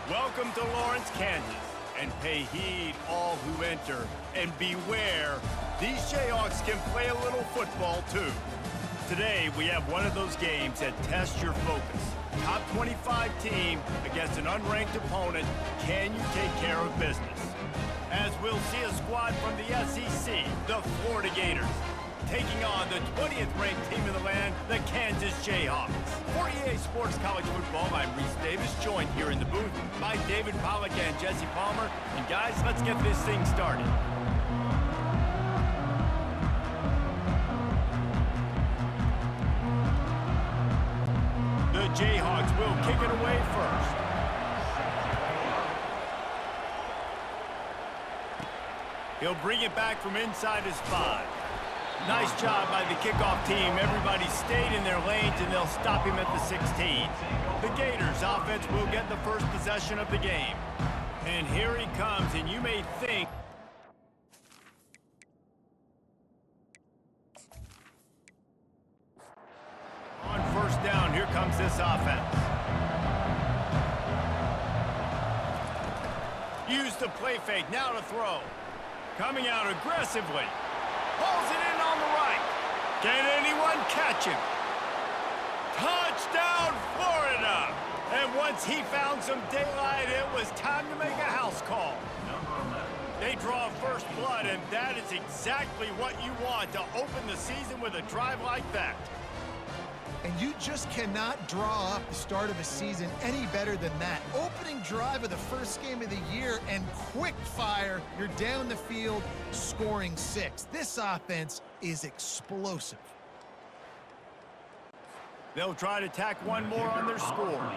Welcome to Lawrence, Kansas, and pay heed all who enter, and beware, these Jayhawks can play a little football too. Today, we have one of those games that tests your focus. Top 25 team against an unranked opponent, can you take care of business? As we'll see a squad from the SEC, the Florida Gators, taking on the 20th ranked team in the land, the Kansas Jayhawks. For EA Sports College Football, I'm Reese Davis, joined here in the booth by David Pollack and Jesse Palmer. And guys, let's get this thing started. The Jayhawks will kick it away first. He'll bring it back from inside his 5. Nice job by the kickoff team. Everybody stayed in their lanes, and they'll stop him at the 16. The Gators offense will get the first possession of the game. And here he comes, and you may think... On first down, here comes this offense. Use the play fake, now to throw. Coming out aggressively. Pulls it in on the right. Can anyone catch him? Touchdown, Florida! And once he found some daylight, it was time to make a house call. They draw first blood, and that is exactly what you want to open the season with a drive like that. And you just cannot draw up the start of a season any better than that. Opening drive of the first game of the year and quick fire. You're down the field scoring 6. This offense is explosive. They'll try to tack one more on their score.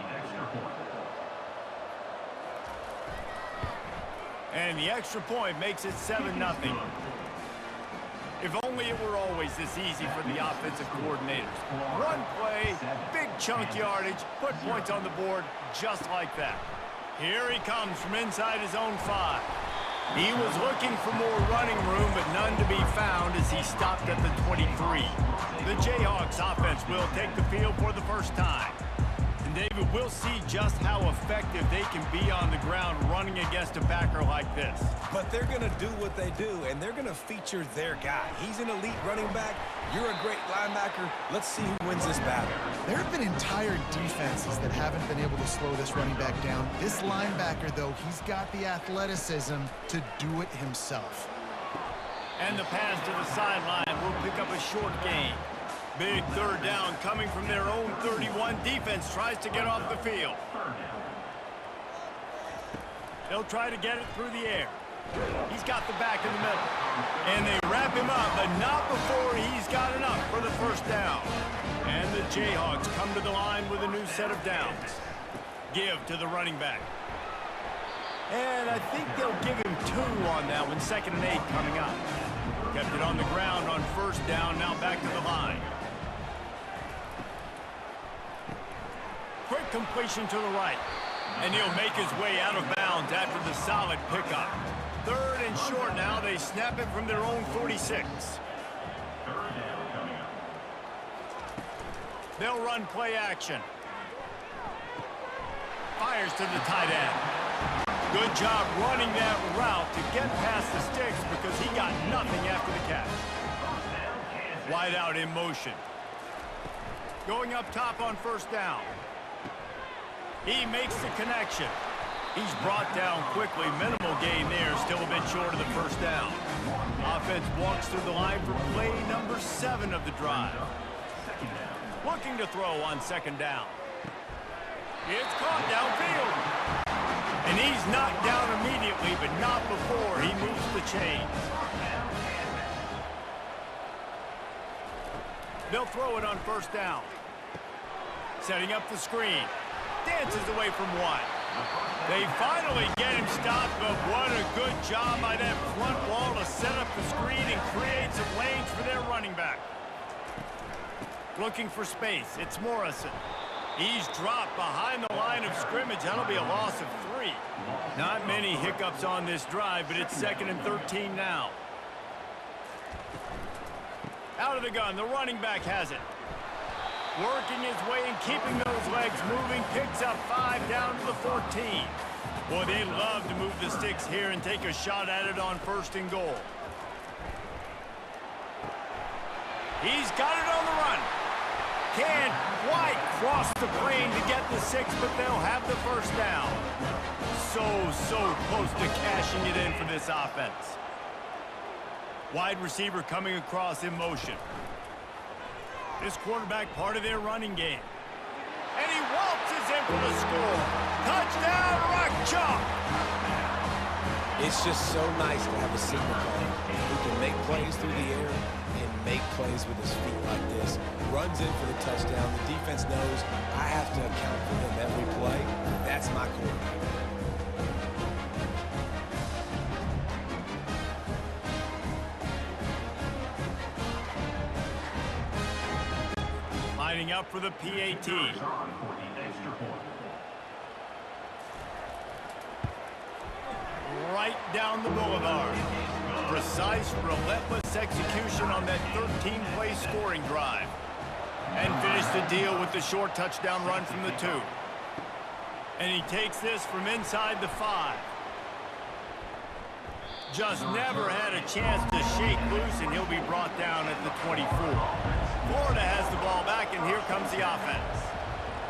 And the extra point makes it 7-0. If only it were always this easy for the offensive coordinators. One play, big chunk yardage, put points on the board just like that. Here he comes from inside his own 5. He was looking for more running room, but none to be found as he stopped at the 23. The Jayhawks offense will take the field for the first time. And David, we'll see just how effective they can be on the ground running against a backer like this. But they're going to do what they do, and they're going to feature their guy. He's an elite running back. You're a great linebacker. Let's see who wins this battle. There have been entire defenses that haven't been able to slow this running back down. This linebacker, though, he's got the athleticism to do it himself. And the pass to the sideline will pick up a short gain. Big third down coming from their own 31. Defense tries to get off the field. They'll try to get it through the air. He's got the back in the middle. And they wrap him up, but not before he's got enough for the first down. And the Jayhawks come to the line with a new set of downs. Give to the running back. And I think they'll give him 2 on that one. 2nd and 8 coming up. Kept it on the ground on first down, now back to the line. Quick completion to the right. And he'll make his way out of bounds after the solid pickup. 3rd and short now. They snap it from their own 46. They'll run play action. Fires to the tight end. Good job running that route to get past the sticks because he got nothing after the catch. Wide out in motion. Going up top on first down. He makes the connection. He's brought down quickly. Minimal gain there, still a bit short of the first down. Offense walks through the line for play number 7 of the drive. Looking to throw on 2nd down. It's caught downfield. And he's knocked down immediately, but not before he moves the chains. They'll throw it on first down. Setting up the screen. Dances away from 1. They finally get him stopped, but what a good job by that front wall to set up the screen and create some lanes for their running back. Looking for space. It's Morrison. He's dropped behind the line of scrimmage. That'll be a loss of 3. Not many hiccups on this drive, but it's 2nd and 13 now. Out of the gun, the running back has it. Working his way and keeping those legs moving. Picks up 5 down to the 14. Boy, they love to move the sticks here and take a shot at it on 1st and goal. He's got it on the run. Can't quite cross the plane to get the 6, but they'll have the 1st down. So close to cashing it in for this offense. Wide receiver coming across in motion. This quarterback part of their running game. And he waltzes in for the score. Touchdown, Rock Chalk! It's just so nice to have a signal caller who can make plays through the air and make plays with his feet like this. Runs in for the touchdown. The defense knows I have to account for him every play. That's my quarterback. Lining up for the PAT. Right down the boulevard. Precise, relentless execution on that 13-play scoring drive. And finish the deal with the short touchdown run from the 2. And he takes this from inside the 5. Just never had a chance to shake loose, and he'll be brought down at the 24. Florida has the ball back, and here comes the offense.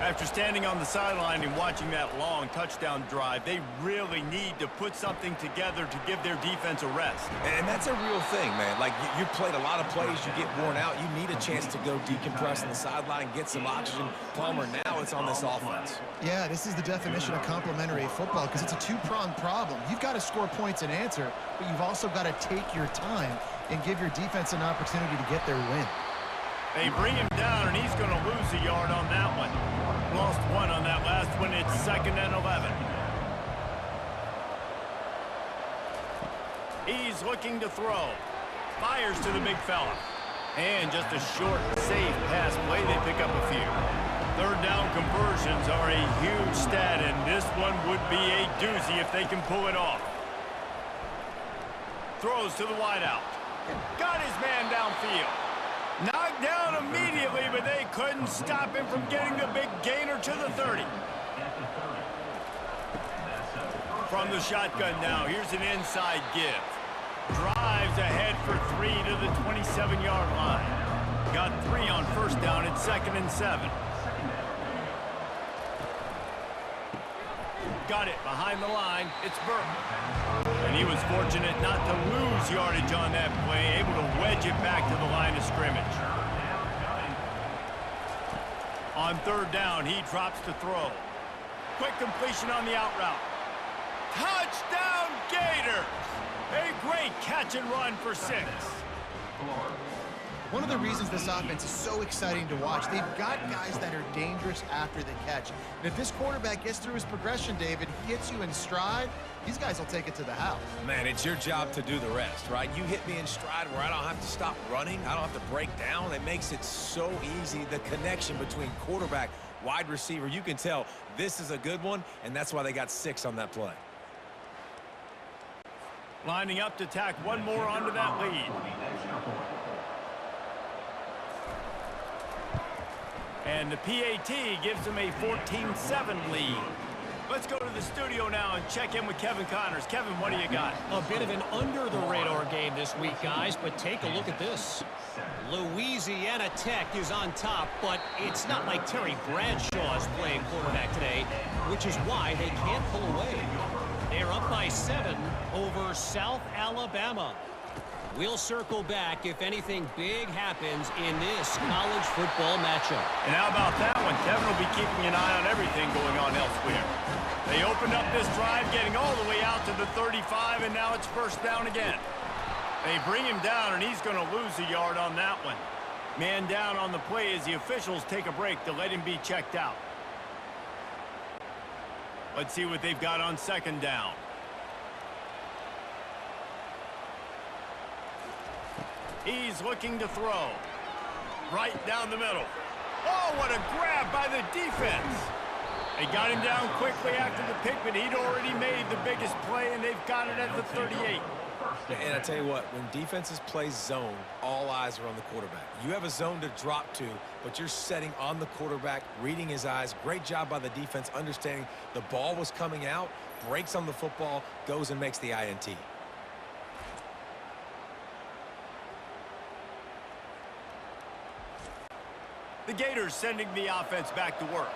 After standing on the sideline and watching that long touchdown drive, they really need to put something together to give their defense a rest. And that's a real thing, man. Like, you played a lot of plays, you get worn out. You need a chance to go decompress on the sideline, get some oxygen. Palmer, now it's on this offense. Yeah, this is the definition of complementary football because it's a two-pronged problem. You've got to score points and answer, but you've also got to take your time and give your defense an opportunity to get their win. They bring him down, and he's going to lose a yard on that one. Lost 1 on that last one. It's 2nd and 11. He's looking to throw. Fires to the big fella. And just a short, safe pass play. They pick up a few. 3rd down conversions are a huge stat, and this one would be a doozy if they can pull it off. Throws to the wideout. Got his man downfield. Knocked down immediately, but they couldn't stop him from getting the big gainer to the 30. From the shotgun now, here's an inside give. Drives ahead for 3 to the 27-yard line. Got 3 on 1st down. It's 2nd and 7. Got it behind the line. It's Burke. And he was fortunate not to lose yardage on that play, able to wedge it back to the line of scrimmage. On 3rd down, he drops to throw. Quick completion on the out route. Touchdown, Gators! A great catch and run for 6. One of the reasons this offense is so exciting to watch, they've got guys that are dangerous after the catch. And if this quarterback gets through his progression, David, he hits you in stride, these guys will take it to the house. Man, it's your job to do the rest, right? You hit me in stride where I don't have to stop running. I don't have to break down. It makes it so easy. The connection between quarterback, wide receiver, you can tell this is a good one, and that's why they got 6 on that play. Lining up to tack one more onto that lead. And the PAT gives them a 14-7 lead. Let's go to the studio now and check in with Kevin Connors. Kevin, what do you got? A bit of an under-the-radar game this week, guys, but take a look at this. Louisiana Tech is on top, but it's not like Terry Bradshaw is playing quarterback today, which is why they can't pull away. They're up by 7 over South Alabama. We'll circle back if anything big happens in this college football matchup. And how about that one? Kevin will be keeping an eye on everything going on elsewhere. They opened up this drive, getting all the way out to the 35, and now it's 1st down again. They bring him down, and he's going to lose a yard on that one. Man down on the play as the officials take a break to let him be checked out. Let's see what they've got on 2nd down. He's looking to throw. Right down the middle. Oh, what a grab by the defense. They got him down quickly after the pick, but he'd already made the biggest play, and they've got it at the 38. And I tell you what, when defenses play zone, all eyes are on the quarterback. You have a zone to drop to, but you're setting on the quarterback, reading his eyes. Great job by the defense, understanding the ball was coming out, breaks on the football, goes and makes the INT. The Gators sending the offense back to work.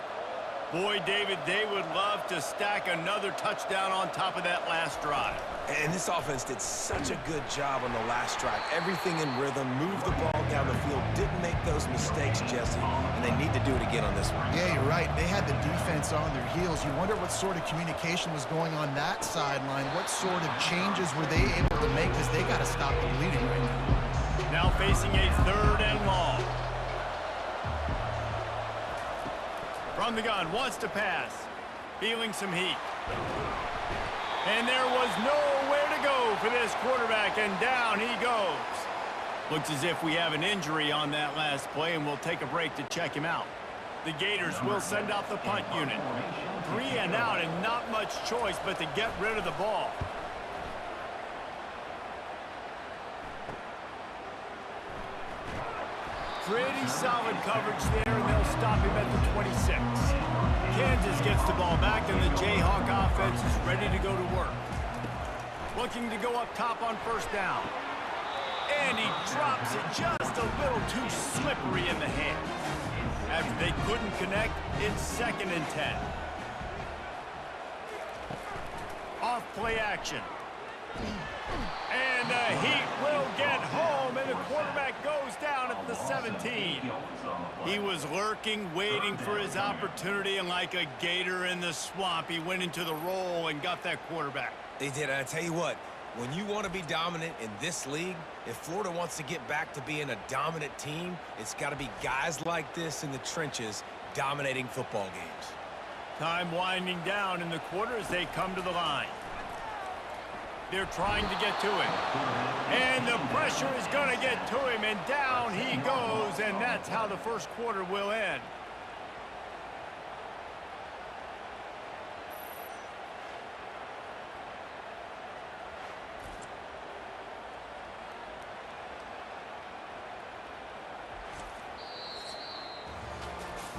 Boy, David, they would love to stack another touchdown on top of that last drive. And this offense did such a good job on the last drive. Everything in rhythm, moved the ball down the field, didn't make those mistakes, Jesse, and they need to do it again on this one. Yeah, you're right. They had the defense on their heels. You wonder what sort of communication was going on that sideline. What sort of changes were they able to make, because they got to stop the bleeding right now. Now facing a 3rd and long. From the gun, wants to pass. Feeling some heat. And there was nowhere to go for this quarterback, and down he goes. Looks as if we have an injury on that last play, and we'll take a break to check him out. The Gators will send out the punt unit. 3 and out, and not much choice but to get rid of the ball. Pretty solid coverage there, and they'll stop him at the 26. Kansas gets the ball back, and the Jayhawk offense is ready to go to work. Looking to go up top on 1st down. And he drops it just a little too slippery in the hands. After they couldn't connect, it's 2nd and 10. Off play action. And the Heat will get home, and the quarterback goes down at the 17. He was lurking, waiting for his opportunity, and like a gator in the swamp, he went into the roll and got that quarterback. They did, and I tell you what, when you want to be dominant in this league, if Florida wants to get back to being a dominant team, it's got to be guys like this in the trenches dominating football games. Time winding down in the quarter as they come to the line. They're trying to get to him. And the pressure is going to get to him, and down he goes, and that's how the 1st quarter will end.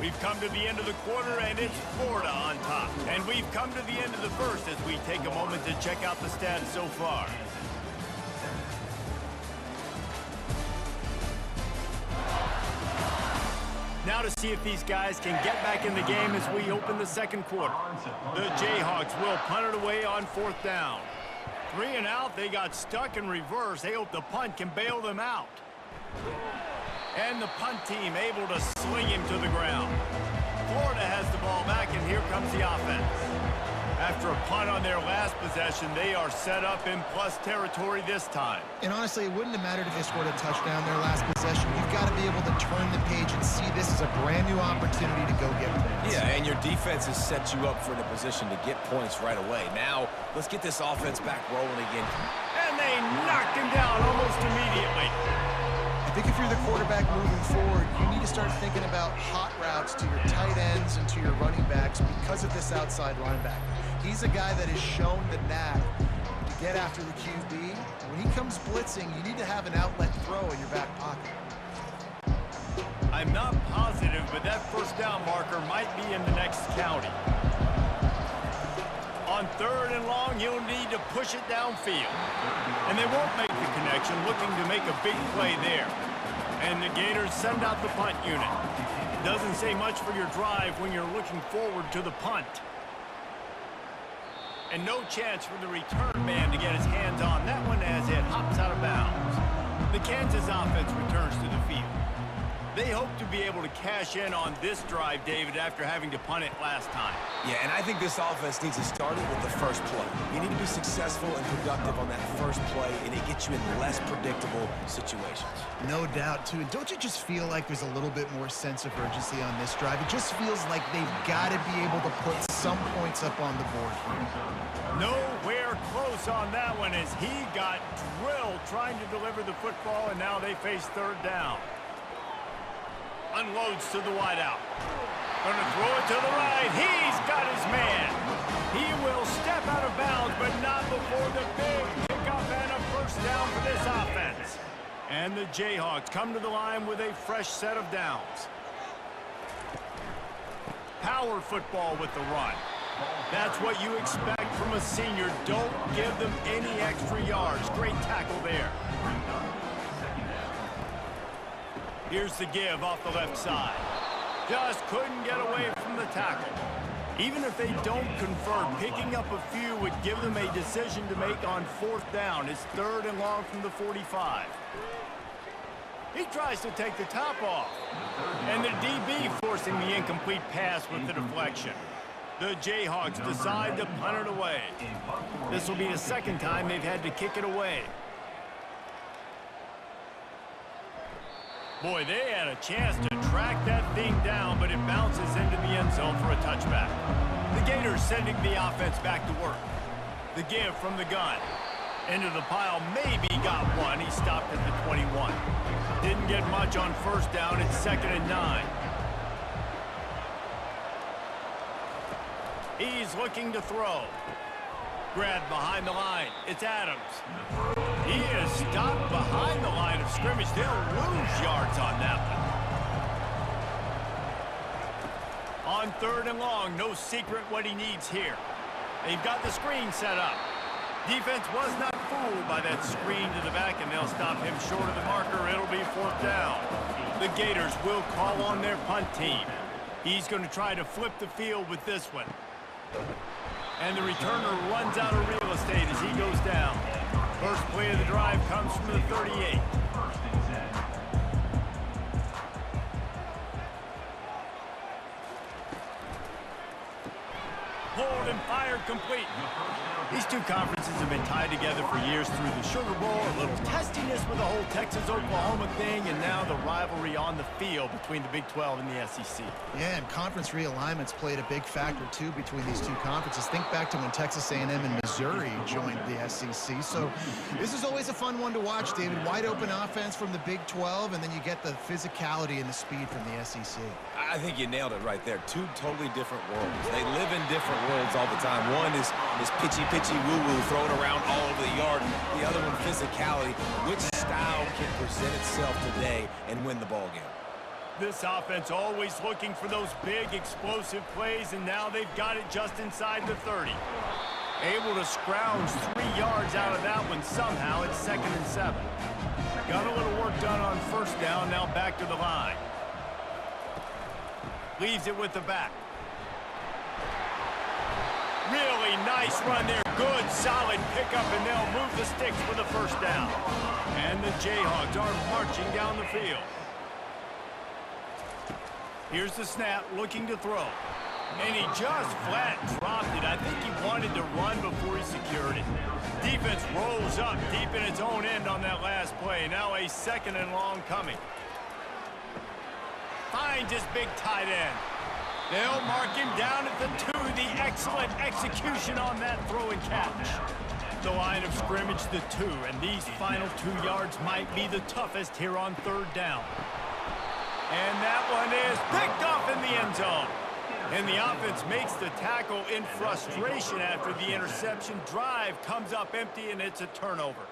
We've come to the end of the quarter, and it's Florida on top. And we've come to the end of the 1st as we take a moment to check out the stats so far. Now to see if these guys can get back in the game as we open the 2nd quarter. The Jayhawks will punt it away on 4th down. 3 and out, they got stuck in reverse. They hope the punt can bail them out. And the punt team able to sling him to the ground. Florida has the ball back, and here comes the offense. After a punt on their last possession, they are set up in plus territory this time. And honestly, it wouldn't have mattered if they scored a touchdown their last possession. You've got to be able to turn the page and see this as a brand new opportunity to go get points. Yeah, and your defense has set you up for the position to get points right away. Now, let's get this offense back rolling again. And they knocked him down almost immediately. I think if you're the quarterback moving forward, you need to start thinking about hot routes to your tight ends and to your running backs because of this outside linebacker. He's a guy that has shown the knack to get after the QB. When he comes blitzing, you need to have an outlet throw in your back pocket. I'm not positive, but that 1st down marker might be in the next county. On 3rd and long, he'll need to push it downfield. And they won't make the connection, looking to make a big play there. And the Gators send out the punt unit. Doesn't say much for your drive when you're looking forward to the punt. And no chance for the return man to get his hands on that one as it hops out of bounds. The Kansas offense returns to the field. They hope to be able to cash in on this drive, David, after having to punt it last time. Yeah, and I think this offense needs to start it with the 1st play. You need to be successful and productive on that 1st play, and it gets you in less predictable situations. No doubt, too. And don't you just feel like there's a little bit more sense of urgency on this drive? It just feels like they've got to be able to put some points up on the board here. Nowhere close on that one as he got drilled trying to deliver the football, and now they face 3rd down. Unloads to the wideout. Gonna throw it to the right. He's got his man. He will step out of bounds, but not before the big pickup and a Jayhawks come to the line with a fresh set of downs. Power football with the run. That's what you expect from a senior. Don't give them any extra yards. Great tackle there. Here's the give off the left side. Just couldn't get away from the tackle. Even if they don't convert, picking up a few would give them a decision to make on 4th down. It's 3rd and long from the 45. He tries to take the top off. And the DB forcing the incomplete pass with the deflection. The Jayhawks decide to punt it away. This will be the 2nd time they've had to kick it away. Boy, they had a chance to track that thing down, but it bounces into the end zone for a touchback. The Gators sending the offense back to work. The give from the gun. Into the pile, maybe got one. He stopped at the 21. Didn't get much on 1st down. It's 2nd and 9. He's looking to throw. Grabbed behind the line. It's Adams. He is stopped behind the line of scrimmage. They'll lose yards on that one. On 3rd and long, no secret what he needs here. They've got the screen set up. Defense was not fooled by that screen to the back, and they'll stop him short of the marker. It'll be 4th down. The Gators will call on their punt team. He's going to try to flip the field with this one. And the returner runs out of real estate as he goes down. First play of the drive comes from the 38. Pulled and fired complete. These two conferences have been tied together for years through the Sugar Bowl, a little testiness with the whole Texas-Oklahoma thing, and now the rivalry on the field between the Big 12 and the SEC. Yeah, and conference realignments played a big factor, too, between these two conferences. Think back to when Texas A&M and Missouri joined the SEC. So this is always a fun one to watch, David. Wide open offense from the Big 12, and then you get the physicality and the speed from the SEC. I think you nailed it right there. Two totally different worlds. They live in different worlds all the time. One is pitchy woo-woo, throwing around all over the yard. The other one, physicality. Which style can present itself today and win the ball game? This offense always looking for those big, explosive plays, and now they've got it just inside the 30. Able to scrounge 3 yards out of that one somehow. It's 2nd and 7. Got a little work done on 1st down, now back to the line. Leaves it with the back. Really nice run there. Good, solid pickup, and they'll move the sticks for the 1st down. And the Jayhawks are marching down the field. Here's the snap, looking to throw. And he just flat dropped it. I think he wanted to run before he secured it. Defense rolls up deep in its own end on that last play. Now a 2nd and long coming. Finds his big tight end. They'll mark him down at the 2. The excellent execution on that throw and catch. The line of scrimmage, the 2, and these final 2 yards might be the toughest here on 3rd down. And that one is picked off in the end zone. And the offense makes the tackle in frustration after the interception. Drive comes up empty, and it's a turnover.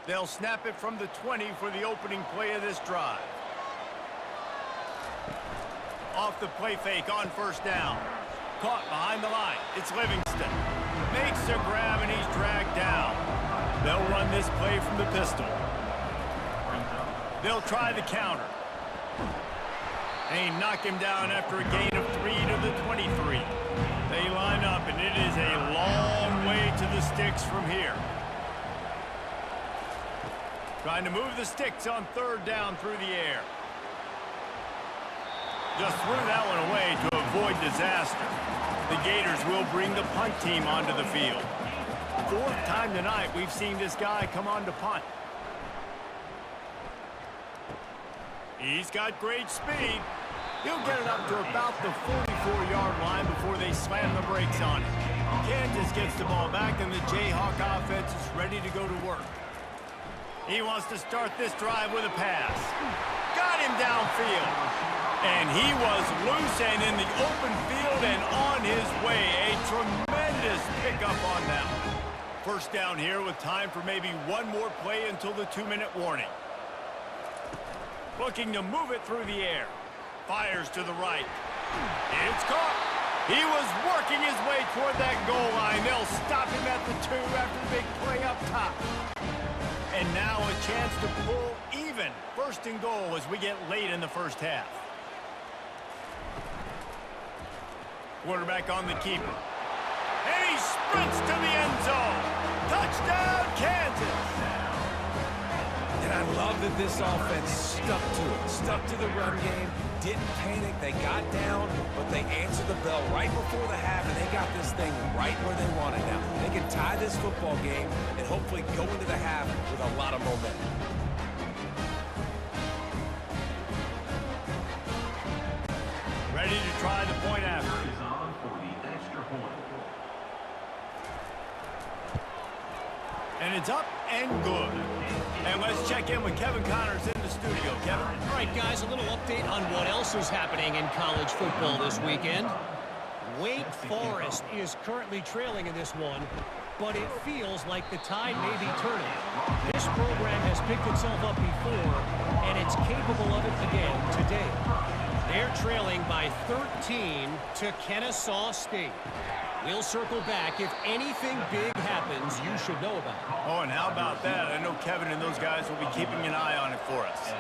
They'll snap it from the 20 for the opening play of this drive. Off the play fake on 1st down. Caught behind the line. It's Livingston. Makes a grab, and he's dragged down. They'll run this play from the pistol. They'll try the counter. They knock him down after a gain of 3 to the 23. They line up, and it is a long way to the sticks from here. Trying to move the sticks on 3rd down through the air. Just threw that one away to avoid disaster. The Gators will bring the punt team onto the field. 4th time tonight we've seen this guy come on to punt. He's got great speed. He'll get it up to about the 44-yard line before they slam the brakes on him. Kansas gets the ball back, and the Jayhawk offense is ready to go to work. He wants to start this drive with a pass. Got him downfield. And he was loose and in the open field and on his way. A tremendous pickup on that one. First down here with time for maybe one more play until the 2-minute warning. Looking to move it through the air. Fires to the right. It's caught. He was working his way toward that goal line. They'll stop him at the 2 after the big play up top. And now a chance to pull even. First and goal as we get late in the first half. Quarterback on the keeper. And he sprints to the end zone. Touchdown, Kansas. And I love that this offense stuck to it, stuck to the run game, didn't panic. They got down, but they answered the bell right before the half, and they got this thing right where they want it now. They can tie this football game and hopefully go into the half with a lot of momentum. Ready to try the point after. And it's up and good. And let's check in with Kevin Connors in the studio. Kevin? All right, guys, a little update on what else is happening in college football this weekend. Wake Forest is currently trailing in this one, but it feels like the tide may be turning. This program has picked itself up before, and it's capable of it again today. They're trailing by 13 to Kennesaw State. We'll circle back. If anything big happens, you should know about it. Oh, and how about that? I know Kevin and those guys will be keeping an eye on it for us.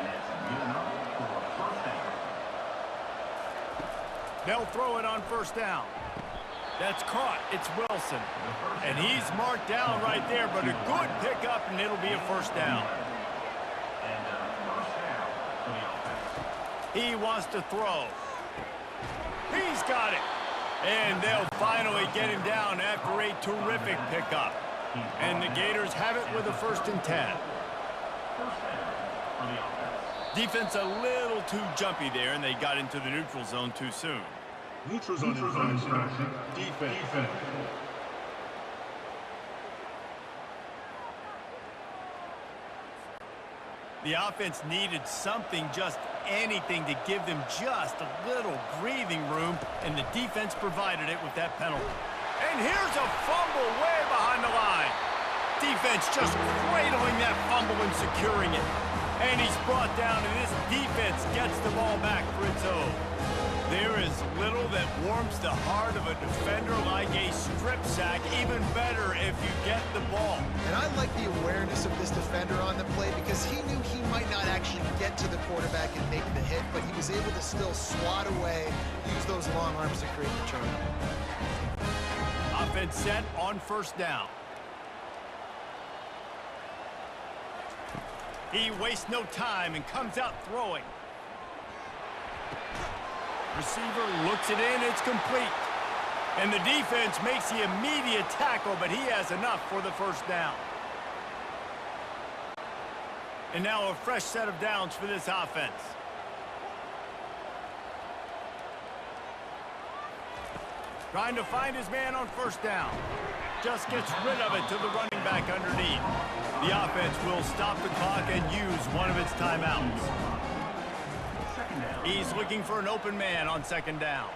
They'll throw it on first down. That's caught. It's Wilson. And he's marked down right there, but a good pickup, and it'll be a first down. He wants to throw. He's got it. And they'll finally get him down after a terrific pickup. And the Gators have it with a 1st and 10. Defense a little too jumpy there, and they got into the neutral zone too soon. Neutral zone infraction. Defense. The offense needed something, just anything, to give them just a little breathing room, and the defense provided it with that penalty. And here's a fumble way behind the line. Defense just cradling that fumble and securing it. And he's brought down, and this defense gets the ball back for its own. There is little that warms the heart of a defender like a strip sack. Even better if you get the ball. And I like the awareness of this defender on the play because he knew he might not actually get to the quarterback and make the hit, but he was able to still swat away, use those long arms to create the turnover. Offense set on first down. He wastes no time and comes out throwing. Receiver looks it in, it's complete. And the defense makes the immediate tackle, but he has enough for the first down. And now a fresh set of downs for this offense. Trying to find his man on first down. Just gets rid of it to the running back underneath. The offense will stop the clock and use one of its timeouts. He's looking for an open man on second down.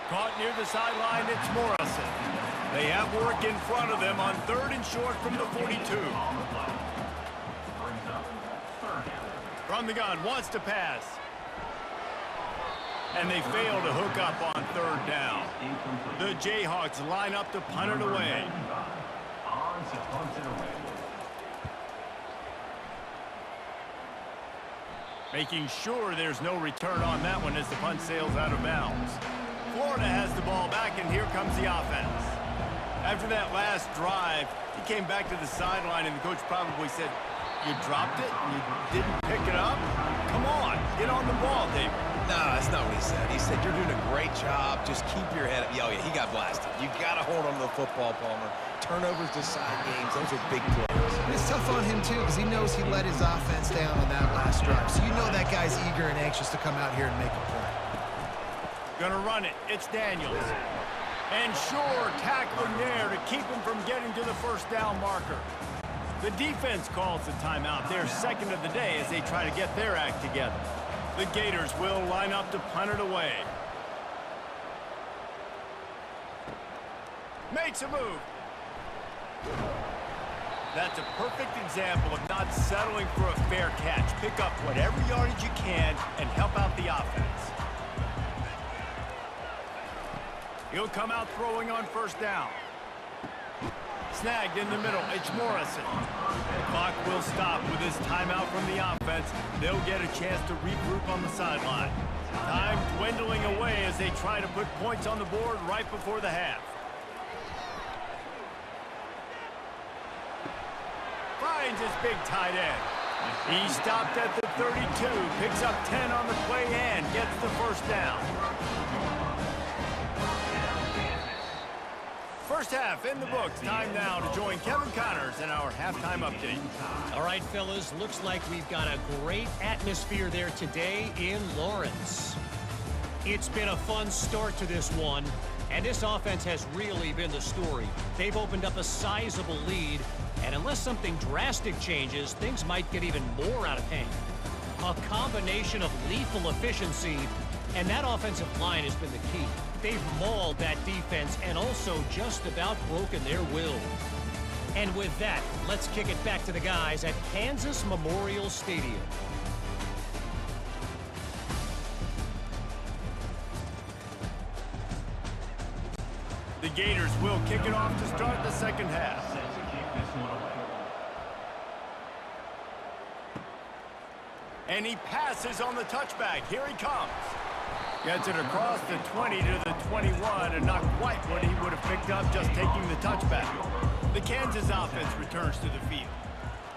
Caught near the sideline, it's Morrison. They have work in front of them on 3rd and short from the 42. From the gun, wants to pass. And they fail to hook up on 3rd down. The Jayhawks line up to punt it away. Making sure there's no return on that one as the punt sails out of bounds. Florida has the ball back, and here comes the offense. After that last drive, he came back to the sideline, and the coach probably said, "You dropped it and you didn't pick it up? Come on, get on the ball, David." No, that's not what he said. He said, "You're doing a great job. Just keep your head up." Oh, yeah, he got blasted. You got to hold on to the football, Palmer. Turnovers decide games. Those are big plays. And it's tough on him, too, because he knows he let his offense down on that last drive. So you know that guy's eager and anxious to come out here and make a play. Gonna run it. It's Daniels. And sure, tackling there to keep him from getting to the first down marker. The defense calls the timeout, their second of the day, as they try to get their act together. The Gators will line up to punt it away. Makes a move. That's a perfect example of not settling for a fair catch. Pick up whatever yardage you can and help out the offense. He'll come out throwing on first down. Snagged in the middle. It's Morrison. The clock will stop with this timeout from the offense. They'll get a chance to regroup on the sideline. Time dwindling away as they try to put points on the board right before the half. Finds his big tight end. He stopped at the 32, picks up 10 on the play and gets the first down. First half in the books. Time now to join Kevin Connors in our halftime update. All right, fellas, looks like we've got a great atmosphere there today in Lawrence. It's been a fun start to this one, and this offense has really been the story. They've opened up a sizable lead, and unless something drastic changes, things might get even more out of hand. A combination of lethal efficiency, and that offensive line has been the key. They've mauled that defense and also just about broken their will. And with that, let's kick it back to the guys at Kansas Memorial Stadium. The Gators will kick it off to start the second half. And he passes on the touchback. Here he comes. Gets it across the 20 to the 21, and not quite what he would have picked up just taking the touchback. The Kansas offense returns to the field.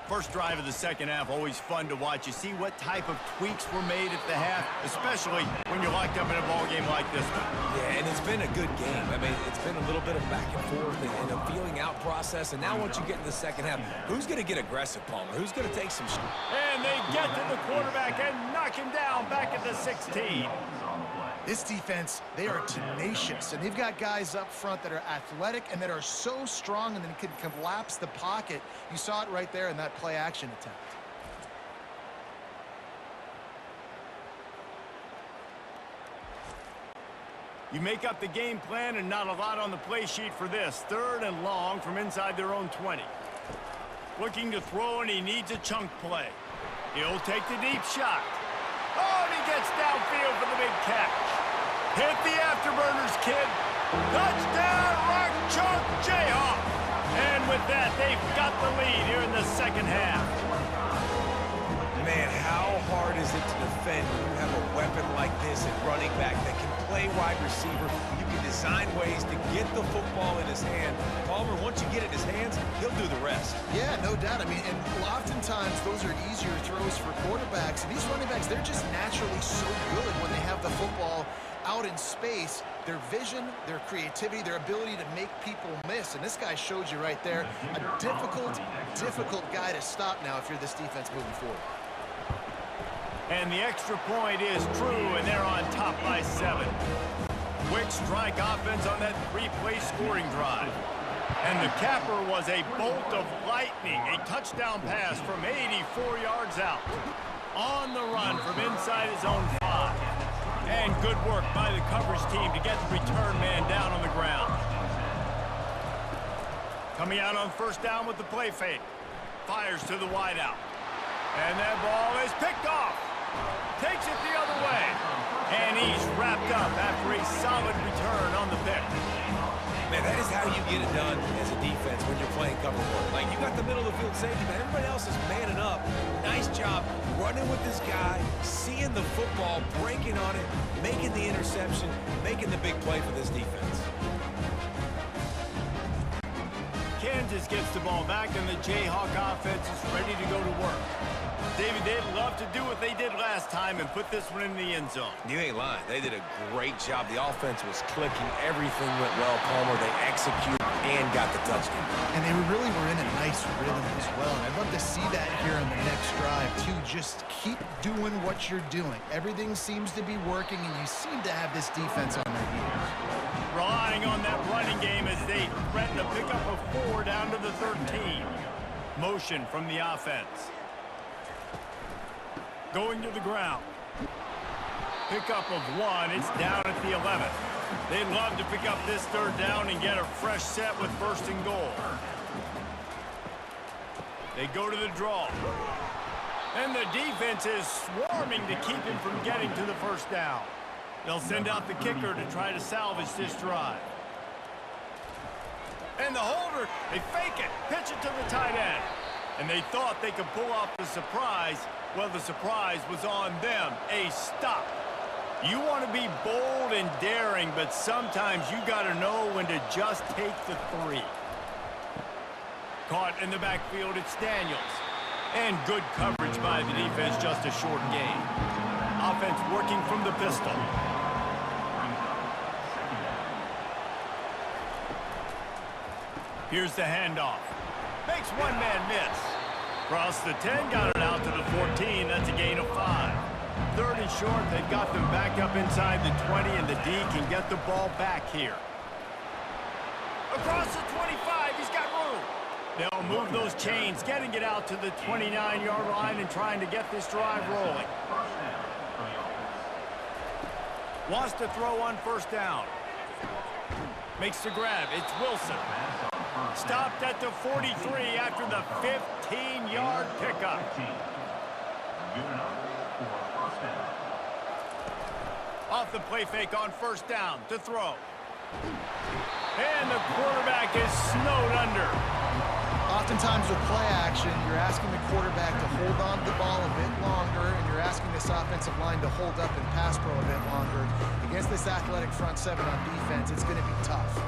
First drive of the second half, always fun to watch. You see what type of tweaks were made at the half, especially when you're locked up in a ball game like this one. Yeah, and it's been a good game. I mean, it's been a little bit of back and forth and a feeling out process. And now once you get in the second half, who's going to get aggressive, Palmer? Who's going to take some shots? And they get to the quarterback and knock him down back at the 16. This defense, they are tenacious, and they've got guys up front that are athletic and that are so strong and then can collapse the pocket. You saw it right there in that play-action attempt. You make up the game plan and not a lot on the play sheet for this. Third and long from inside their own 20. Looking to throw, and he needs a chunk play. He'll take the deep shot. Oh, and he gets downfield for the big catch. Hit the afterburners, kid. Touchdown, Rock Chalk Jayhawk. And with that, they've got the lead here in the second half. Man, how hard is it to defend when you have a weapon like this at running back that can play wide receiver? You can design ways to get the football in his hand. Palmer, once you get it in his hands, he'll do the rest. Yeah, no doubt. I mean, and oftentimes those are easier throws for quarterbacks. And these running backs, they're just naturally so good when they have the football out in space. Their vision, their creativity, their ability to make people miss. And this guy showed you right there, a difficult guy to stop now if you're this defense moving forward. And the extra point is true, and they're on top by 7. Quick strike offense on that 3-play scoring drive. And the capper was a bolt of lightning, a touchdown pass from 84 yards out. On the run from inside his own 5. And good work by the coverage team to get the return man down on the ground. Coming out on first down with the play fake. Fires to the wideout. And that ball is picked off. Takes it the other way. And he's wrapped up after a solid return on the pick. Man, that is how you get it done as a defense when you're playing cover one. Like, you got the middle of the field safety, but everybody else is manning up. Nice job running with this guy, seeing the football, breaking on it, making the interception, making the big play for this defense. Kansas gets the ball back, and the Jayhawk offense is ready to go to work. David, they'd love to do what they did last time and put this one in the end zone. You ain't lying. They did a great job. The offense was clicking. Everything went well, Palmer. They executed and got the touchdown. And they really were in a nice rhythm as well. And I'd love to see that here on the next drive, too. Just keep doing what you're doing. Everything seems to be working, and you seem to have this defense on their heels. Relying on that running game as they threaten to pick up a 4 down to the 13. Motion from the offense. Going to the ground. Pickup of 1. It's down at the 11. They'd love to pick up this third down and get a fresh set with 1st and goal. They go to the draw. And the defense is swarming to keep him from getting to the 1st down. They'll send out the kicker to try to salvage this drive. And the holder, they fake it, pitch it to the tight end. And they thought they could pull off the surprise. Well, the surprise was on them, a stop. You want to be bold and daring, but sometimes you got to know when to just take the 3. Caught in the backfield, it's Daniels. And good coverage by the defense, just a short gain. Offense working from the pistol. Here's the handoff. Makes one man miss. Across the 10, got it out to the 14. That's a gain of 5. 3rd and short, they've got them back up inside the 20, and the D can get the ball back here. Across the 25, he's got room. They'll move those chains, getting it out to the 29-yard line and trying to get this drive rolling. Wants to throw on 1st down. Makes the grab. It's Wilson. Stopped at the 43 after the 15-yard pickup. Off the play fake on 1st down to throw. And the quarterback is snowed under. Oftentimes with play action, you're asking the quarterback to hold on to the ball a bit longer, and you're asking this offensive line to hold up and pass pro a bit longer. Against this athletic front 7 on defense, it's going to be tough.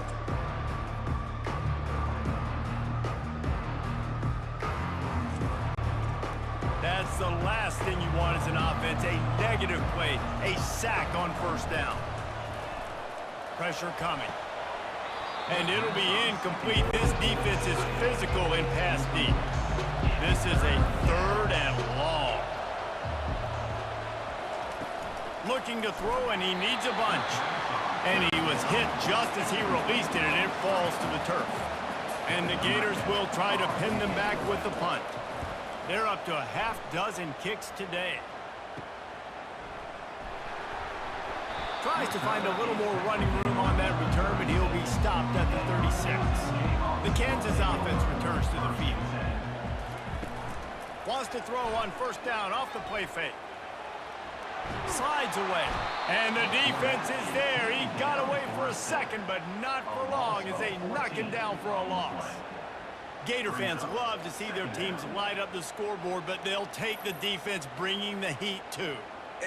That's the last thing you want as an offense, a negative play, a sack on 1st down. Pressure coming. And it'll be incomplete. This defense is physical and pass deep. This is a 3rd and long. Looking to throw, and he needs a bunch. And he was hit just as he released it, and it falls to the turf. And the Gators will try to pin them back with the punt. They're up to a half dozen kicks today. Tries to find a little more running room on that return, but he'll be stopped at the 36. The Kansas offense returns to the field. Wants to throw on 1st down off the play fake. Slides away. And the defense is there. He got away for a second, but not for long as they knock him down for a loss. Gator fans love to see their teams light up the scoreboard, but they'll take the defense bringing the heat too.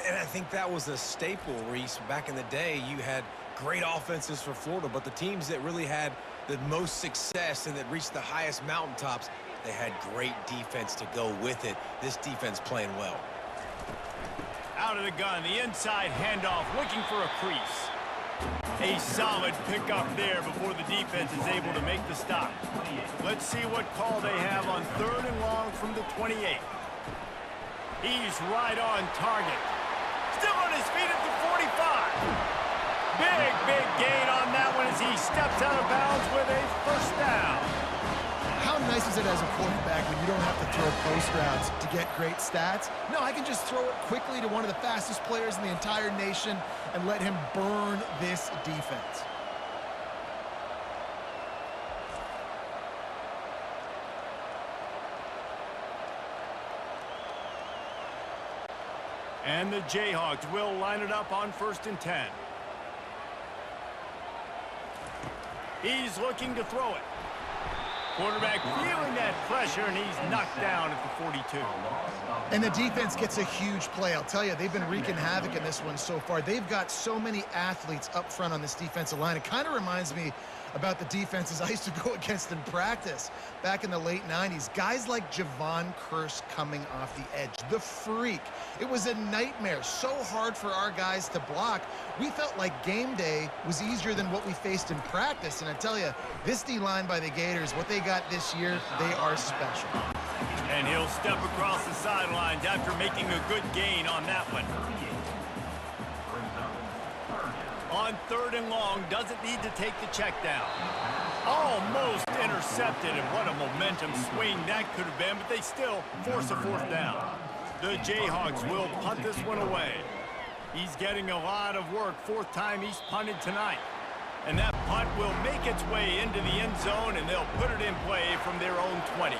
And I think that was a staple, Reese. Back in the day, you had great offenses for Florida, but the teams that really had the most success and that reached the highest mountaintops, they had great defense to go with it. This defense playing well. Out of the gun, the inside handoff, looking for a crease. A solid pickup there before the defense is able to make the stop. Let's see what call they have on 3rd and long from the 28. He's right on target. Still on his feet at the 45. Big gain on that one as he steps out of bounds with a 1st down. How nice is it as a quarterback when you don't have to throw post routes to get great stats? No, I can just throw it quickly to one of the fastest players in the entire nation and let him burn this defense. And the Jayhawks will line it up on 1st and 10. He's looking to throw it. Quarterback feeling that pressure, and he's knocked down at the 42. And the defense gets a huge play. I'll tell you, they've been wreaking havoc in this one so far. They've got so many athletes up front on this defensive line. It kind of reminds me about the defenses I used to go against in practice back in the late 90s. Guys like Javon Curse coming off the edge, the freak. It was a nightmare, so hard for our guys to block. We felt like game day was easier than what we faced in practice. And I tell you, this D-line by the Gators, what they got this year, they are special. And he'll step across the sidelines after making a good gain on that one. On 3rd and long, doesn't need to take the check down. Almost intercepted, and what a momentum swing that could have been, but they still force a fourth down. The Jayhawks will punt this one away. He's getting a lot of work. Fourth time he's punted tonight. And that punt will make its way into the end zone, and they'll put it in play from their own 20.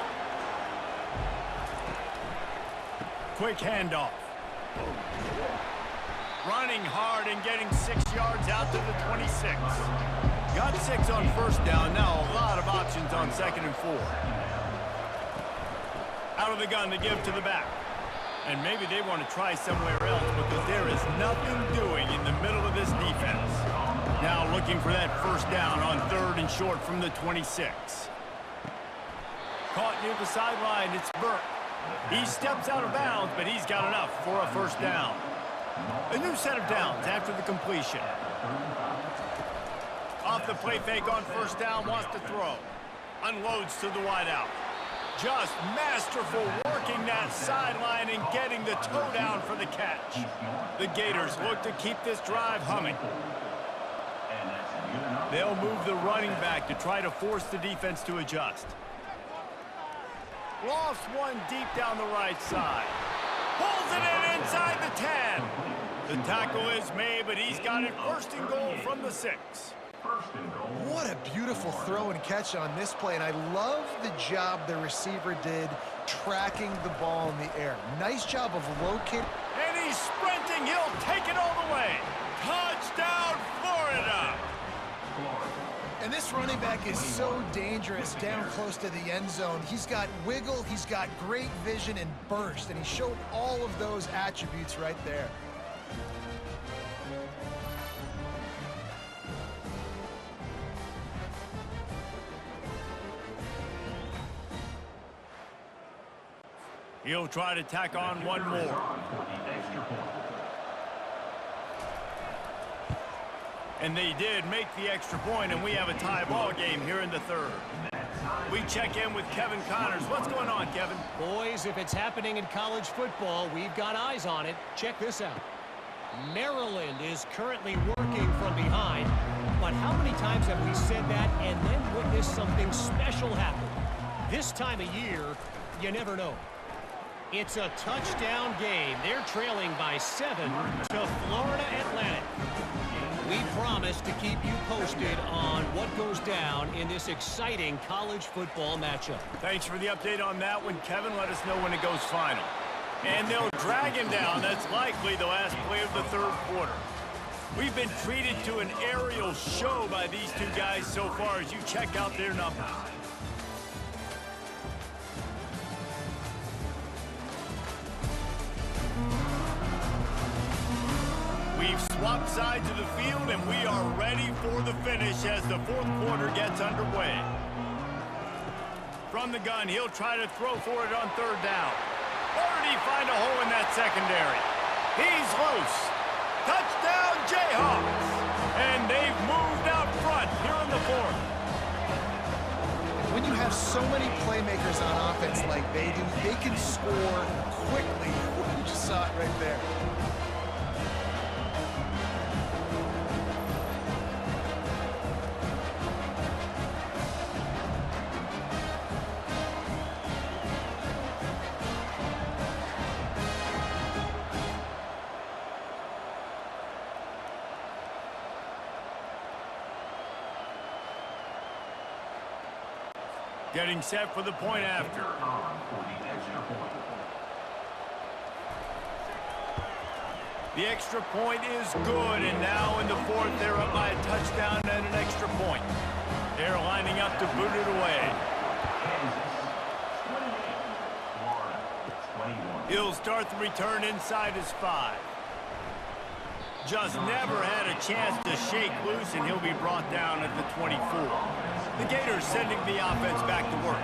Quick handoff. Running hard and getting 6 yards out to the 26. Got 6 on first down. Now a lot of options on 2nd and 4. Out of the gun to give to the back. And maybe they want to try somewhere else because there is nothing doing in the middle of this defense. Now looking for that first down on 3rd and short from the 26. Caught near the sideline. It's Burke. He steps out of bounds, but he's got enough for a first down. A new set of downs after the completion. Off the play fake on first down, wants to throw. Unloads to the wideout. Just masterful working that sideline and getting the toe down for the catch. The Gators look to keep this drive humming. They'll move the running back to try to force the defense to adjust. Lofts one deep down the right side. Pulls it in inside the 10. The tackle is made, but he's got it 1st and goal from the 6. What a beautiful throw and catch on this play, and I love the job the receiver did tracking the ball in the air. Nice job of locating. And he's sprinting. He'll take it all the way. Touchdown, Florida! And this running back is so dangerous down close to the end zone. He's got wiggle, he's got great vision and burst, and he showed all of those attributes right there. He'll try to tack on one more. And they did make the extra point, and we have a tie ball game here in the 3rd. We check in with Kevin Connors. What's going on, Kevin? Boys, if it's happening in college football, we've got eyes on it. Check this out. Maryland is currently working from behind, but how many times have we said that and then witnessed something special happen? This time of year, you never know. It's a touchdown game. They're trailing by 7 to Florida Atlantic. We promise to keep you posted on what goes down in this exciting college football matchup. Thanks for the update on that one, Kevin. Let us know when it goes final. And they'll drag him down. That's likely the last play of the 3rd quarter. We've been treated to an aerial show by these two guys so far as you check out their numbers. We've swapped sides of the field, and we are ready for the finish as the 4th quarter gets underway. From the gun, he'll try to throw for it on 3rd down. Or did he find a hole in that secondary? He's loose. Touchdown, Jayhawks! And they've moved out front here in the 4th. When you have so many playmakers on offense like they do, they can score quickly. You just saw it right there. Getting set for the point after. The extra point is good, and now in the 4th, they're up by a touchdown and an extra point. They're lining up to boot it away. He'll start the return inside his 5. Just never had a chance to shake loose, and he'll be brought down at the 24. The Gators sending the offense back to work.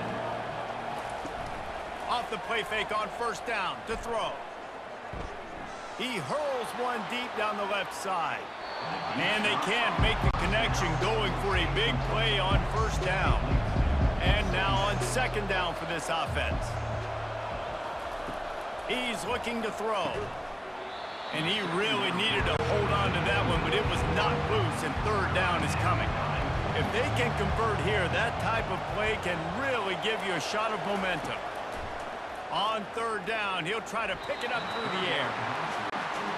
Off the play fake on 1st down to throw. He hurls one deep down the left side. And they can't make the connection, going for a big play on 1st down. And now on 2nd down for this offense. He's looking to throw. And he really needed to hold on to that one, but it was not loose, and 3rd down is coming. If they can convert here, that type of play can really give you a shot of momentum. On third down, he'll try to pick it up through the air.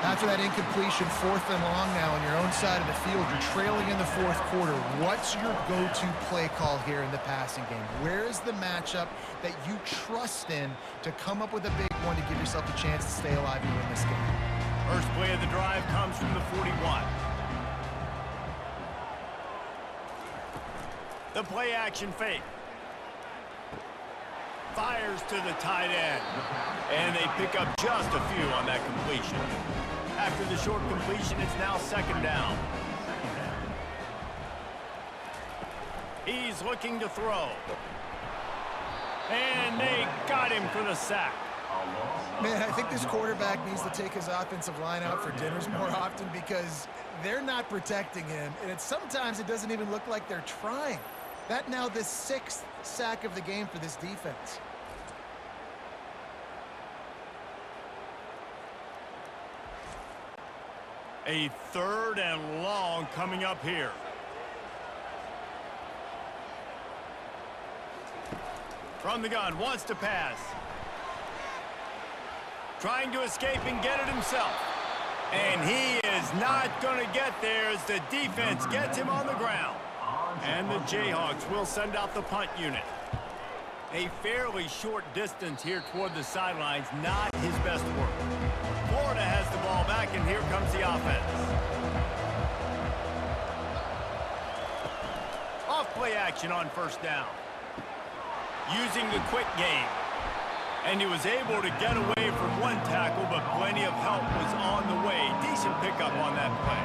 After that incompletion, 4th and long now on your own side of the field, you're trailing in the 4th quarter. What's your go-to play call here in the passing game? Where is the matchup that you trust in to come up with a big one to give yourself a chance to stay alive and win this game? First play of the drive comes from the 41. The play action fake. Fires to the tight end. And they pick up just a few on that completion. After the short completion, it's now 2nd down. He's looking to throw. And they got him for the sack. Man, I think this quarterback needs to take his offensive line out for dinners more often because they're not protecting him. And sometimes it doesn't even look like they're trying. That now the 6th sack of the game for this defense. A 3rd and long coming up here. From the gun, wants to pass. Trying to escape and get it himself. And he is not going to get there as the defense gets him on the ground. And the Jayhawks will send out the punt unit. A fairly short distance here toward the sidelines, not his best work. Florida has the ball back, and here comes the offense. Off play action on 1st down. Using the quick game. And he was able to get away from one tackle, but plenty of help was on the way. Decent pickup on that play.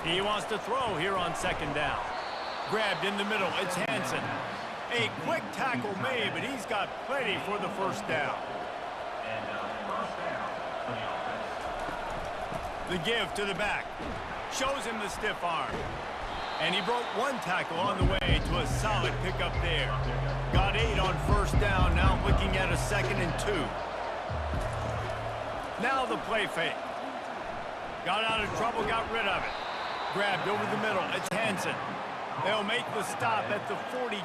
He wants to throw here on 2nd down. Grabbed in the middle, it's Hansen. A quick tackle made, but he's got plenty for the 1st down. The give to the back. Shows him the stiff arm. And he broke one tackle on the way to a solid pickup there. Got 8 on 1st down, now looking at a 2nd and 2. Now the play fake. Got out of trouble, got rid of it. Grabbed over the middle, it's Hansen. They'll make the stop at the 42.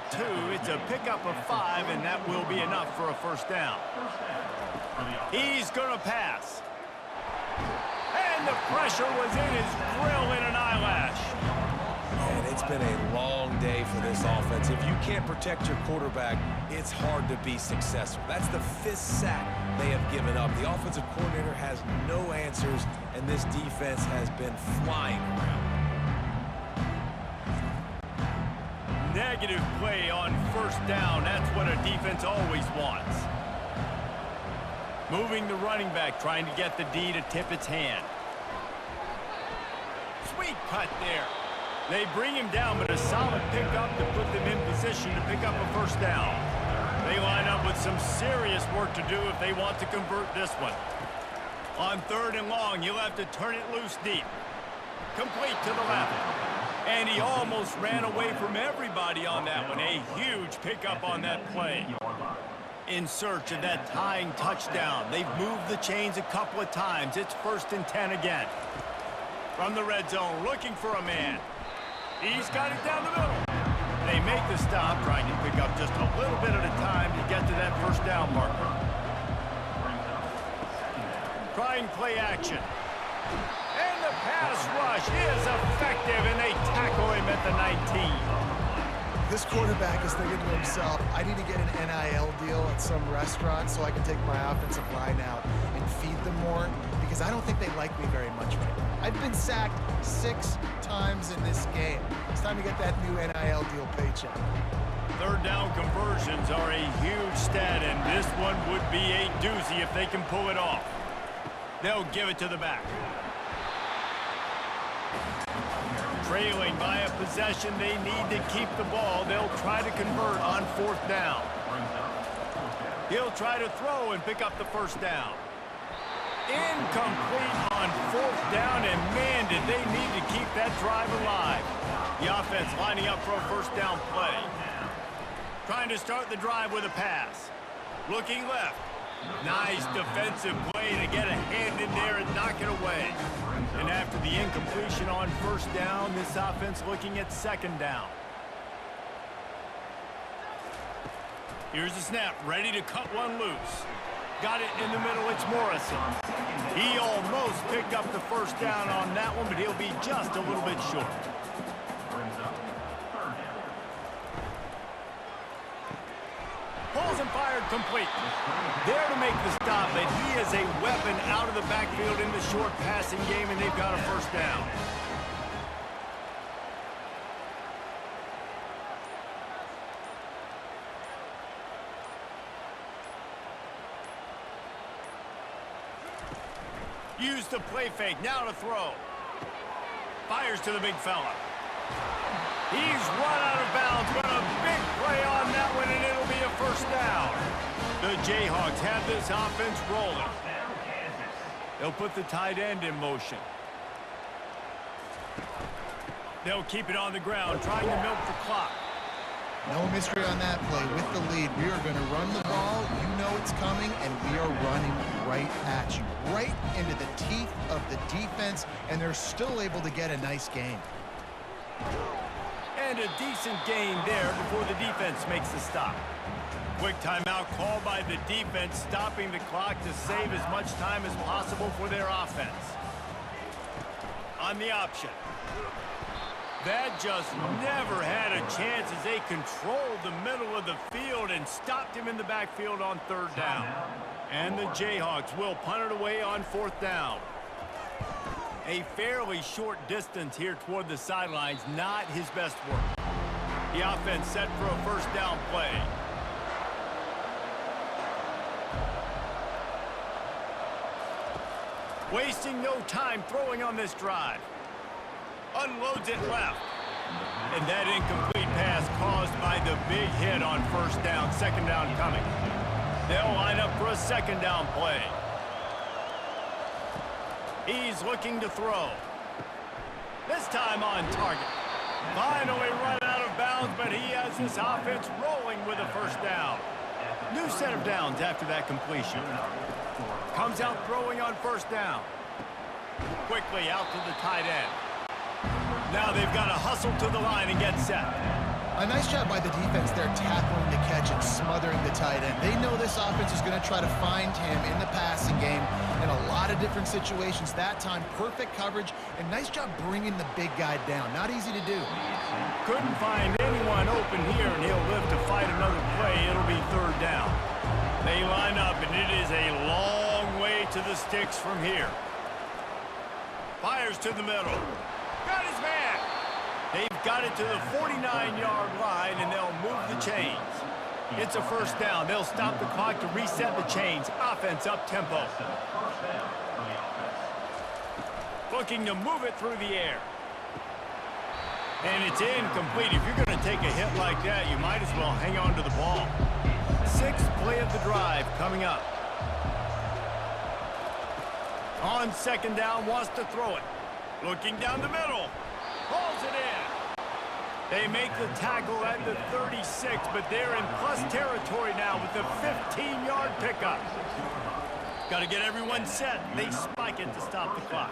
It's a pickup of 5, and that will be enough for a 1st down. He's gonna pass. And the pressure was in his grill in an eyelash. And it's been a long day for this offense. If you can't protect your quarterback, it's hard to be successful. That's the 5th sack they have given up. The offensive coordinator has no answers, and this defense has been flying around. Negative play on 1st down. That's what a defense always wants. Moving the running back, trying to get the D to tip its hand. Sweet cut there. They bring him down, but a solid pickup to put them in position to pick up a 1st down. They line up with some serious work to do if they want to convert this one. On 3rd and long, you'll have to turn it loose deep. Complete to the left. And he almost ran away from everybody on that one. A huge pickup on that play. In search of that tying touchdown. They've moved the chains a couple of times. It's 1st and 10 again. From the red zone, looking for a man. He's got it down the middle. They make the stop, trying to pick up just a little bit at a time to get to that 1st down marker. Trying play action. And the pass rush is effective, and they tackle him at the 19. This quarterback is thinking to himself, I need to get an NIL deal at some restaurant so I can take my offensive line out and feed them more, because I don't think they like me very much right now. I've been sacked 6 times in this game. It's time to get that new NIL deal paycheck. 3rd down conversions are a huge stat, and this one would be a doozy if they can pull it off. They'll give it to the back. Trailing by a possession, they need to keep the ball. They'll try to convert on 4th down. He'll try to throw and pick up the 1st down. Incomplete on 4th down, and man, did they need to keep that drive alive. The offense lining up for a 1st down play. Trying to start the drive with a pass. Looking left. Nice defensive play to get a hand in there and knock it away. And after the incompletion on first down, this offense looking at second down. Here's the snap, ready to cut one loose. Got it in the middle, it's Morrison. He almost picked up the first down on that one, but he'll be just a little bit short. Pulls and fired complete. There to make the stop, but he is a weapon out of the backfield in the short passing game, and they've got a first down. Use the play fake, now to throw. Fires to the big fella. He's run out of bounds, but a big play on that one, and it'll be a first down. The Jayhawks have this offense rolling. They'll put the tight end in motion. They'll keep it on the ground, trying to milk the clock. No mystery on that play. With the lead, we are going to run the ball. You know it's coming, and we are running right at you, right into the teeth of the defense, and they're still able to get a nice gain. And a decent gain there before the defense makes the stop. Quick timeout called by the defense, stopping the clock to save as much time as possible for their offense. On the option. That just never had a chance as they controlled the middle of the field and stopped him in the backfield on third down. And the Jayhawks will punt it away on fourth down. A fairly short distance here toward the sidelines, not his best work. The offense set for a first down play. Wasting no time throwing on this drive. Unloads it left. And that incomplete pass caused by the big hit on first down, second down coming. They'll line up for a second down play. He's looking to throw. This time on target. Finally run out of bounds, but he has this offense rolling with a first down. New set of downs after that completion. Comes out throwing on first down. Quickly out to the tight end. Now they've got to hustle to the line and get set. A nice job by the defense there, tackling the catch and smothering the tight end. They know this offense is going to try to find him in the passing game in a lot of different situations. That time, perfect coverage, and nice job bringing the big guy down. Not easy to do. Couldn't find anyone open here, and he'll live to fight another play. It'll be third down. They line up, and it is a long way to the sticks from here. Fires to the middle. Got his man. They've got it to the 49-yard line, and they'll move the chains. It's a first down. They'll stop the clock to reset the chains. Offense up tempo. Looking to move it through the air. And it's incomplete. If you're going to take a hit like that, you might as well hang on to the ball. Sixth play of the drive coming up. On second down, wants to throw it. Looking down the middle. Pulls it in. They make the tackle at the 36, but they're in plus territory now with the 15-yard pickup. Got to get everyone set. They spike it to stop the clock.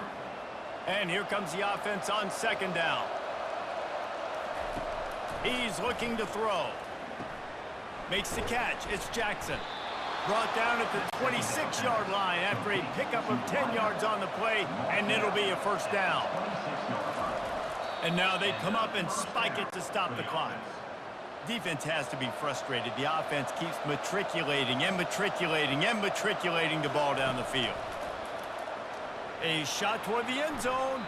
And here comes the offense on second down. He's looking to throw. Makes the catch. It's Jackson. Brought down at the 26-yard line after a pickup of 10 yards on the play, and it'll be a first down. And now they come up and spike it to stop the clock. Defense has to be frustrated. The offense keeps matriculating and matriculating and matriculating the ball down the field. A shot toward the end zone.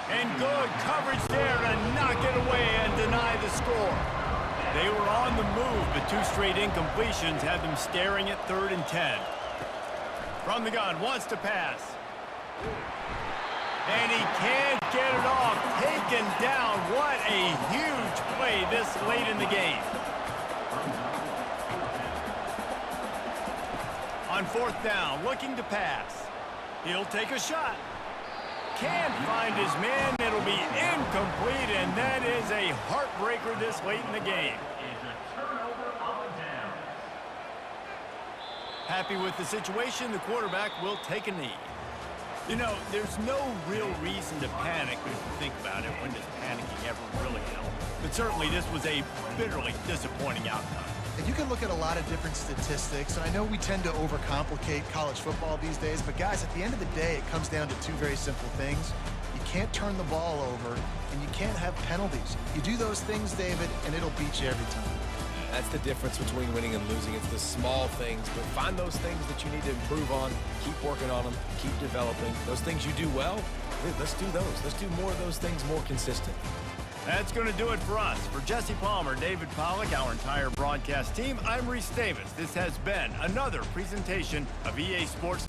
And good coverage there to knock it away and deny the score. They were on the move, but two straight incompletions had them staring at 3rd and 10. From the gun, wants to pass. And he can't get it off. Taken down. What a huge play this late in the game. On 4th down, looking to pass. He'll take a shot. Can't find his man. It'll be incomplete, and that is a heartbreaker this late in the game. Happy with the situation, the quarterback will take a knee. You know, there's no real reason to panic if you think about it. When does panicking ever really help? But certainly this was a bitterly disappointing outcome. And you can look at a lot of different statistics, and I know we tend to overcomplicate college football these days, but guys, at the end of the day, it comes down to two very simple things. You can't turn the ball over, and you can't have penalties. You do those things, David, and it'll beat you every time. That's the difference between winning and losing. It's the small things, but find those things that you need to improve on. Keep working on them. Keep developing. Those things you do well, let's do those. Let's do more of those things more consistent. That's going to do it for us. For Jesse Palmer, David Pollack, our entire broadcast team, I'm Reese Davis. This has been another presentation of EA Sports.